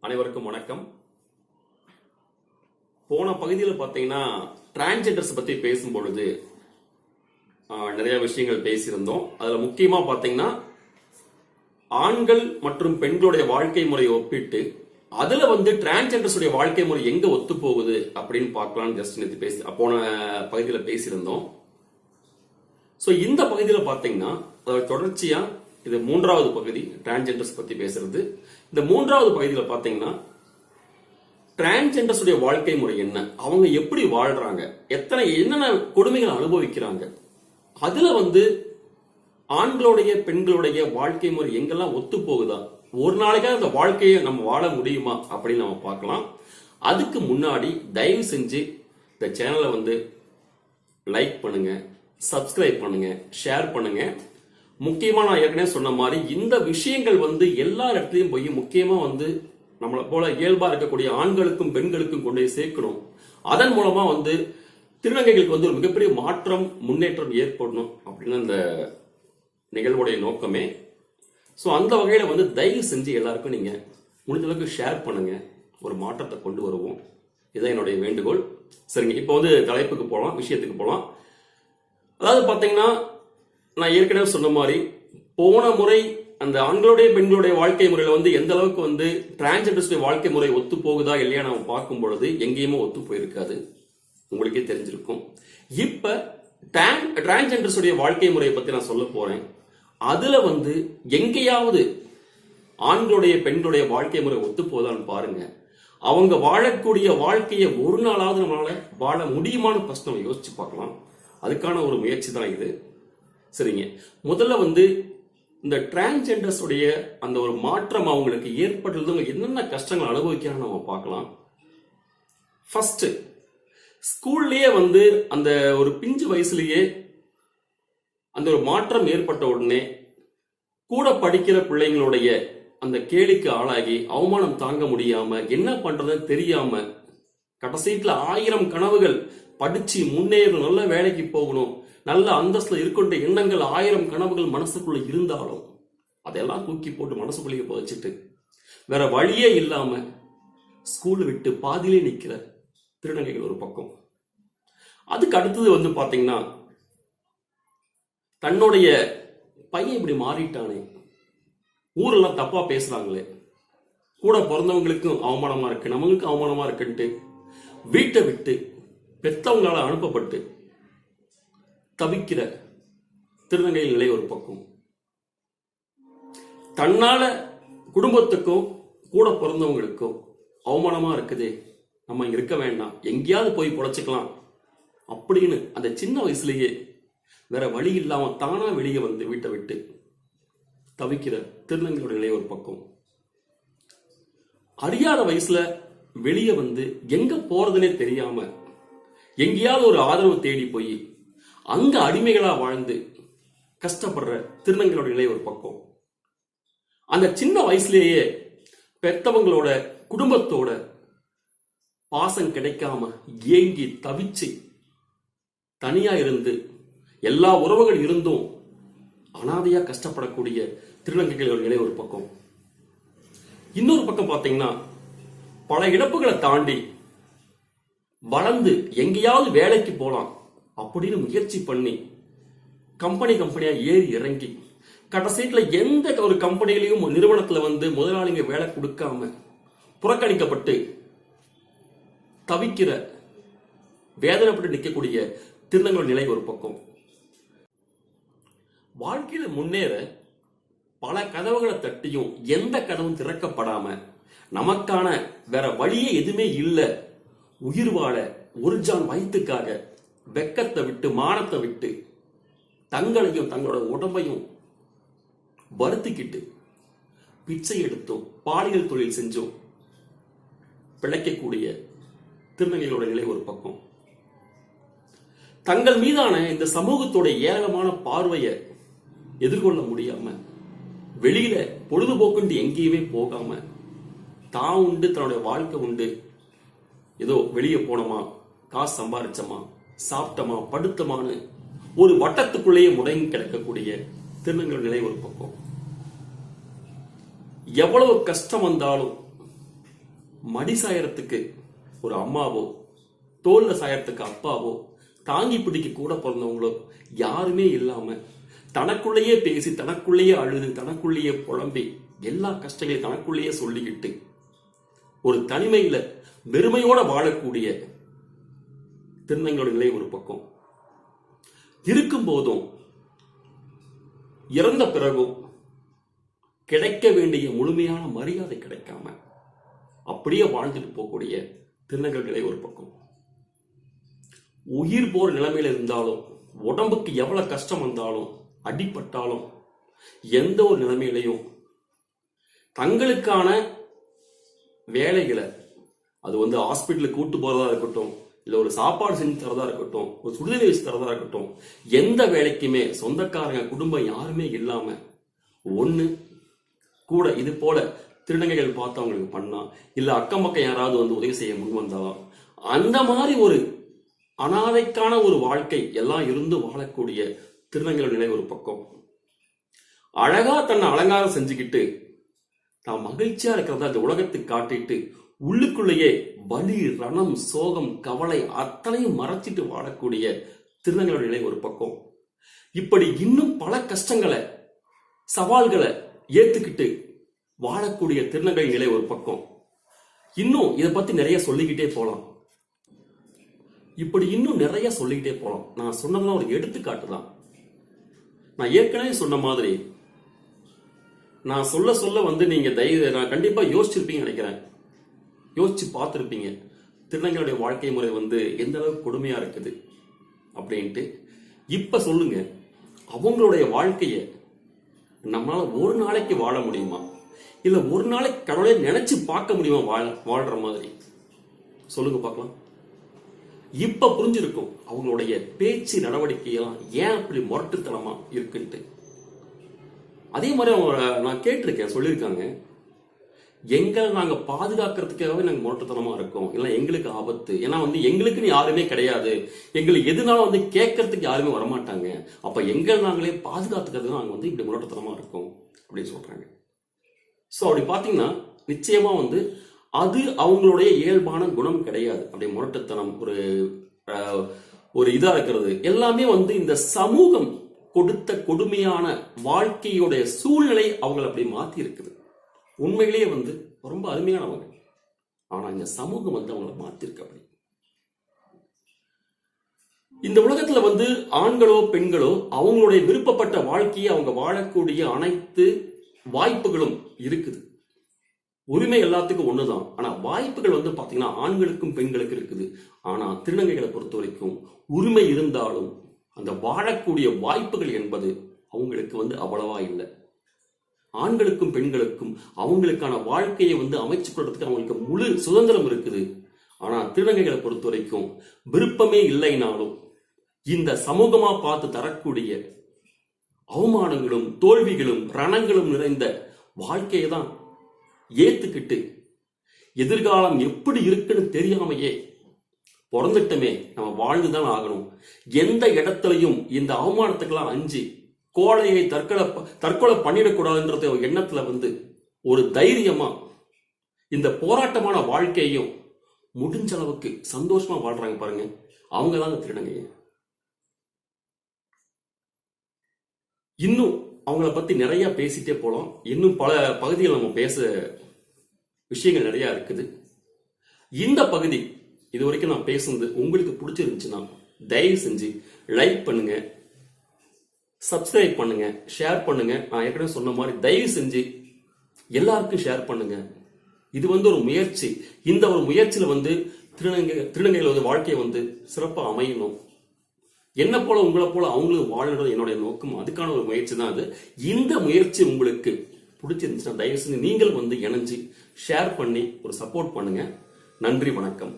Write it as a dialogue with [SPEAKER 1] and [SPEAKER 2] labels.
[SPEAKER 1] அனைவருக்கும் வணக்கம். போன பகுதியில் பார்த்தீங்கன்னா டிரான்ஸ்ஜெண்டர்ஸ் பத்தி பேசும் பொழுது நிறைய விஷயங்கள் பேசியிருந்தோம். அதுல முக்கியமா பார்த்தீங்கன்னா ஆண்கள் மற்றும் பெண்களுடைய வாழ்க்கை முறையை ஒப்பிட்டு அதுல டிரான்ஸ்ஜெண்டர்ஸ் உடைய வாழ்க்கை முறை எங்க ஒத்து போகுது அப்படின்னு பார்க்கலாம்னு ஜஸ்ட் நேற்று போன பகுதியில் பேசியிருந்தோம். ஸோ இந்த பகுதியில் பார்த்தீங்கன்னா தொடர்ச்சியா இது மூன்றாவது பகுதி டிரான்ஸ்ஜெண்டர்ஸ் பத்தி பேசுறது. இந்த மூன்றாவது பகுதியில் பாத்தீங்கன்னா டிரான்ஸ்ஜெண்டர்ஸ் உடைய வாழ்க்கை முறை என்ன, அவங்க எப்படி வாழ்றாங்க, என்னென்ன கொடுமைகள் அனுபவிக்கிறாங்க, அதுல ஆண்களுடைய பெண்களுடைய வாழ்க்கை முறை எங்கெல்லாம் ஒத்து போகுதா, ஒரு நாளைக்காக அந்த வாழ்க்கையை நம்ம வாழ முடியுமா அப்படின்னு நம்ம பார்க்கலாம். அதுக்கு முன்னாடி தயவு செஞ்சு இந்த சேனலை லைக் பண்ணுங்க, சப்ஸ்கிரைப் பண்ணுங்க, ஷேர் பண்ணுங்க. முக்கியமா நான் ஏற்கனவே சொன்ன மாதிரி இந்த விஷயங்கள் எல்லா இடத்துலயும் போய் முக்கியமா நம்மளை போல இயல்பா இருக்கக்கூடிய ஆண்களுக்கும் பெண்களுக்கும் கொண்டு போய் சேர்க்கணும். அதன் மூலமா திருநங்கைகளுக்கு ஒரு மிகப்பெரிய மாற்றம் முன்னேற்றம் ஏற்படணும் அப்படின்னு இந்த நிகழ்வுடைய நோக்கமே. ஸோ அந்த வகையில தயவு செஞ்சு எல்லாருக்கும் நீங்க முடிஞ்ச அளவுக்கு ஷேர் பண்ணுங்க, ஒரு மாற்றத்தை கொண்டு வருவோம். இதான் என்னுடைய வேண்டுகோள். சரிங்க, இப்போ தலைப்புக்கு போகலாம், விஷயத்துக்கு போகலாம். அதாவது பாத்தீங்கன்னா நான் ஏற்கனவே சொன்ன மாதிரி போன முறை அந்த ஆண்களுடைய பெண்களுடைய வாழ்க்கை முறையில எந்த அளவுக்கு டிரான்ஸ்ஜெண்டர்ஸ் வாழ்க்கை முறை ஒத்து போகுதா இல்லையா நம்ம பார்க்கும் பொழுது எங்கேயுமே ஒத்து போயிருக்காது, உங்களுக்கே தெரிஞ்சிருக்கும். இப்ப டிரான்ஸ்ஜெண்டர்ஸ் வாழ்க்கை முறையை பத்தி நான் சொல்ல போறேன். அதுல எங்கேயாவது ஆண்களுடைய பெண்களுடைய வாழ்க்கை முறை ஒத்து போதான்னு பாருங்க. அவங்க வாழக்கூடிய வாழ்க்கையை ஒரு நாளாவது நம்மளால வாழ முடியுமான்னு ஃபர்ஸ்ட் நம்ம யோசிச்சு பார்க்கலாம். அதுக்கான ஒரு முயற்சி தான் இது. சரிங்க, முதல்ல இந்த டிரான்ஸ்ஜெண்டர்ஸ் உடைய அந்த ஒரு மாற்றம் அவங்களுக்கு ஏற்படுறது என்னென்ன கஷ்டங்கள் அனுபவிக்கிறாங்க நம்ம பார்க்கலாம். ஃபர்ஸ்ட் ஸ்கூல்லயே அந்த ஒரு பிஞ்சு வயசுலயே அந்த ஒரு மாற்றம் ஏற்பட்ட உடனே கூட படிக்கிற பிள்ளைங்களுடைய அந்த கேலிக்கு ஆளாகி அவமானம் தாங்க முடியாம என்ன பண்றதுன்னு தெரியாம கடைசீட்ல 1000 கனவுகள், படிச்சு முன்னேறணும், நல்ல வேலைக்கு போகணும், நல்ல அந்தஸ்துல இருக்கின்ற எண்ணங்கள் 1000 கனவுகள் மனசுக்குள்ள இருந்தாலும் அதெல்லாம் தூக்கி போட்டு மனசுக்குள்ளேயே புதைச்சிட்டு வேற வழியே இல்லாம ஸ்கூல் விட்டு பாதியிலே நிக்கிற திருநங்கைகள் ஒரு பக்கம். அதுக்கு அடுத்தது பாத்தீங்கன்னா தன்னுடைய பையன் இப்படி மாறிட்டானே, ஊரெல்லாம் தப்பா பேசுறாங்களே, கூட பிறந்தவங்களுக்கும் அவமானமா இருக்கு, நம்மளுக்கும் அவமானமா இருக்குன்ட்டு வீட்டை விட்டு பெத்தவங்களால அனுப்பப்பட்டு தவிக்கிற திருநங்கை நிலை ஒரு பக்கம். தன்னால குடும்பத்துக்கும் கூட பிறந்தவங்களுக்கும் அவமானமா இருக்குதே, நம்ம இங்க இருக்க வேண்டாம், எங்கேயாவது போய் பொழைச்சுக்கலாம் அப்படின்னு அந்த சின்ன வயசுலயே வேற வழி இல்லாம தானா வெளியே வீட்டை விட்டு தவிக்கிற திருநங்கையோட நிலை ஒரு பக்கம். அறியாத வயசுல வெளியே எங்க போறதுன்னே தெரியாம எங்கேயாவது ஒரு ஆதரவு தேடி போய் அங்க அடிமைகளா வாழ்ந்து கஷ்டப்படுற திருநங்கையோட நிலை ஒரு பக்கம். அந்த சின்ன வயசுலேயே பெத்தவங்களோட குடும்பத்தோட பாசம் கிடைக்காம ஏங்கி தவிச்சு தனியா இருந்து எல்லா உறவுகள் இருந்தும் அனாதையா கஷ்டப்படக்கூடிய திருநங்கைகளோட நிலை ஒரு பக்கம். இன்னொரு பக்கம் பாத்தீங்கன்னா பல இழப்புகளை தாண்டி வளர்ந்து எங்கேயாவது வேலைக்கு போலாம் அப்படின்னு முயற்சி பண்ணி கம்பெனியா ஏறி இறங்கி கடைசீட்ல எந்த ஒரு கம்பெனிலையும் நிறுவனத்துல முதலாளிங்க வேலை கொடுக்காம புறக்கணிக்கப்பட்டு தவிக்கிற வேதனைப்பட்டு நிற்கக்கூடிய திருநங்கையோட நிலை ஒரு பக்கம். வாழ்க்கையில முன்னேற பல கதவுகளை தட்டியும் எந்த கதவும் திறக்கப்படாம நமக்கான வேற வழியே எதுவுமே இல்லை, உயிர் வாழ ஒரு ஜான் வயிற்றுக்காக வெக்கத்தை விட்டு மானத்தை விட்டு தங்களையும் தங்களோட உடம்பையும் வருத்திக்கிட்டு பிச்சை எடுத்தோம், பாலியல் தொழில் செஞ்சோம் பிழைக்கக்கூடிய திருநங்கைகளோட நிலை ஒரு பக்கம். தங்கள் மீதான இந்த சமூகத்தோட ஏராளமான பார்வையை எதிர்கொள்ள முடியாம வெளியில பொழுதுபோக்குண்டு எங்கேயுமே போகாம தான் உண்டு, தன்னுடைய வாழ்க்கை உண்டு, ஏதோ வெளியே போனோமா, காசு சம்பாரிச்சோமா, சாப்பிட்டோமா, படுத்தமான்னு ஒரு வட்டத்துக்குள்ளேயே முடங்கி கிடக்கக்கூடிய திருநங்கை நிலை ஒரு பக்கம். எவ்வளவு கஷ்டம் வந்தாலும் மடி சாயறதுக்கு ஒரு அம்மாவோ, தோல்ல சாயறதுக்கு அப்பாவோ, தாங்கி பிடிக்க கூட பிறந்தவங்களோ யாருமே இல்லாம தனக்குள்ளேயே பேசி, தனக்குள்ளேயே அழுது, தனக்குள்ளேயே புலம்பி, எல்லா கஷ்டங்களையும் தனக்குள்ளேயே சொல்லிக்கிட்டு ஒரு தனிமையில வெறுமையோட வாழக்கூடிய திருநங்கையோட நிலை ஒரு பக்கம் இருக்கும் போதும், இறந்த பிறகும் கிடைக்க வேண்டிய முழுமையான மரியாதை கிடைக்காம அப்படியே வாழ்ந்துட்டு போகக்கூடிய திருநங்கையோட நிலை ஒரு பக்கம். உயிர் போற நிலைமையில இருந்தாலும், உடம்புக்கு எவ்வளவு கஷ்டம் வந்தாலும், அடிபட்டாலும், எந்த ஒரு நிலைமையிலையும் தங்களுக்கான வேலைகளை, அது ஹாஸ்பிட்டலுக்கு கூட்டு போறதா இருக்கட்டும், இல்ல ஒரு சாப்பாடு செஞ்சு தரதா இருக்கட்டும், ஒரு சுடுதண்ணி வச்சு தரதா இருக்கட்டும், எந்த வேலைக்குமே சொந்தக்காரங்க, குடும்பம் யாருமே இல்லாம ஒண்ணு கூட இது போல திருநங்கைகள் பார்த்து அவங்களுக்கு பண்ணா, இல்ல அக்கம் பக்கம் யாராவது உதவி செய்ய முன் வந்தாலும், அந்த மாதிரி ஒரு அனாதைக்கான ஒரு வாழ்க்கை எல்லாம் இருந்து வாழக்கூடிய திருநங்கையோட நிலை ஒரு பக்கம். அழகா தன்னை அலங்காரம் செஞ்சுக்கிட்டு தான் மகிழ்ச்சியா இருக்கிறதா இந்த உலகத்துக்கு காட்டிட்டு உள்ளுக்குள்ளேயே வலி, ரணம், சோகம், கவலை அத்தனையும் மறைச்சிட்டு வாழக்கூடிய திருநங்கையோட நிலை ஒரு பக்கம். இப்படி இன்னும் பல கஷ்டங்களை, சவால்களை ஏத்துக்கிட்டு வாழக்கூடிய திருநங்கை நிலை ஒரு பக்கம். இன்னும் இதை பத்தி நிறைய சொல்லிக்கிட்டே போலாம். இப்படி இன்னும் நிறைய சொல்லிக்கிட்டே போலாம். நான் சொன்னதெல்லாம் ஒரு எடுத்துக்காட்டு தான். நான் ஏற்கனவே சொன்ன மாதிரி நான் சொல்ல நீங்க நான் கண்டிப்பா யோசிச்சிருப்பீங்க நினைக்கிறேன். யோசிச்சு பார்த்திருப்பீங்க திருநங்கையுடைய வாழ்க்கை முறை எந்த அளவுக்கு கொடுமையா இருக்குது அப்படின்ட்டு. இப்ப சொல்லுங்க, அவங்களுடைய வாழ்க்கைய நம்மளால ஒரு நாளைக்கு வாழ முடியுமா, இல்ல ஒரு நாளைக்கு கடவுளை நினைச்சு பார்க்க முடியுமா வாழ்ற மாதிரி? சொல்லுங்க பார்க்கலாம். இப்ப புரிஞ்சிருக்கும் அவங்களுடைய பேச்சு நடவடிக்கையெல்லாம் ஏன் அப்படி முரட்டுத்தனமா இருக்குன்ட்டு. அதே மாதிரி அவங்க நான் கேட்டிருக்கேன், சொல்லியிருக்காங்க, எங்களை நாங்க பாதுகாக்கிறதுக்காகவே நாங்க முரட்டுத்தனமா இருக்கோம், இல்ல எங்களுக்கு ஆபத்து, ஏன்னா எங்களுக்குன்னு யாருமே கிடையாது, எங்களுக்கு எதுனாலும் கேட்கறதுக்கு யாருமே வரமாட்டாங்க, அப்ப எங்களை நாங்களே பாதுகாத்துக்கிறது நாங்க இப்படி முரட்டுத்தனமா இருக்கோம் அப்படின்னு சொல்றாங்க. சோ அப்படி பாத்தீங்கன்னா நிச்சயமா அது அவங்களுடைய இயல்பான குணம் கிடையாது. அப்படி முரட்டுத்தனம், ஒரு இதா இருக்கிறது எல்லாமே இந்த சமூகம் கொடுத்த கொடுமையான வாழ்க்கையோட சூழ்நிலை அவங்களை அப்படி மாத்தி இருக்குது. உண்மையிலேயே ரொம்ப அருமையானவங்க, ஆனா இந்த சமூகம் அவங்களை மாத்திருக்கு. அப்படி இந்த உலகத்துல ஆண்களோ பெண்களோ அவங்களுடைய விருப்பப்பட்ட வாழ்க்கையை அவங்க வாழக்கூடிய அனைத்து வாய்ப்புகளும் இருக்குது. உரிமை எல்லாத்துக்கும் ஒண்ணுதான், ஆனா வாய்ப்புகள் பாத்தீங்கன்னா ஆண்களுக்கும் பெண்களுக்கு இருக்குது. ஆனா திருநங்கைகளை பொறுத்த வரைக்கும் உரிமை இருந்தாலும் அந்த வாழக்கூடிய வாய்ப்புகள் என்பது அவங்களுக்கு அவ்வளவா இல்லை. ஆண்களுக்கும் பெண்களுக்கும் அவங்களுக்கான வாழ்க்கையை அமைச்சு கொள்றதுக்கு அவங்களுக்கு முழு சுதந்திரம் இருக்குது. ஆனா திருநங்கைகளை பொறுத்த வரைக்கும் விருப்பமே இல்லைனாலும் இந்த சமூகமா பார்த்து தரக்கூடிய அவமானங்களும், தோல்விகளும், ரணங்களும் நிறைந்த வாழ்க்கையை தான் ஏத்துக்கிட்டு எதிர்காலம் எப்படி இருக்குன்னு தெரியாமையே பிறந்துட்டமே, நம்ம வாழ்ந்துதான் ஆகணும், எந்த இடத்துலையும் இந்த அவமானத்துக்கெல்லாம் அஞ்சு கோழையை தற்கொலை பண்ணிடக்கூடாதுன்ற எண்ணத்துல ஒரு தைரியமா இந்த போராட்டமான வாழ்க்கையையும் முடிஞ்ச அளவுக்கு சந்தோஷமா வாழ்றாங்க பாருங்க, அவங்க தாங்க திருநங்கை. இன்னும் அவங்கள பத்தி நிறைய பேசிட்டே போலாம். இன்னும் பல பகுதிகள் நம்ம பேச விஷயங்கள் நிறைய இருக்குது. இந்த பகுதி இது வரைக்கும் நான் பேசுனது உங்களுக்கு பிடிச்சிருந்துச்சுன்னா தயவு செஞ்சு லைக் பண்ணுங்க, சப்ஸ்கிரைப் பண்ணுங்க, ஷேர் பண்ணுங்க. நான் ஏற்கனவே சொன்ன மாதிரி தயவு செஞ்சு எல்லாருக்கும் ஷேர் பண்ணுங்க. இது ஒரு முயற்சி. இந்த ஒரு முயற்சியில திருநங்கைகள் வாழ்க்கையை சிறப்பா அமையணும். என்ன போல உங்களை போல அவங்களும் வாழறது என்னுடைய நோக்கம். அதுக்கான ஒரு முயற்சி தான் அது. இந்த முயற்சி உங்களுக்கு பிடிச்சிருந்துச்சுன்னா தயவு செஞ்சு நீங்கள் இணைஞ்சு ஷேர் பண்ணி ஒரு சப்போர்ட் பண்ணுங்க. நன்றி, வணக்கம்.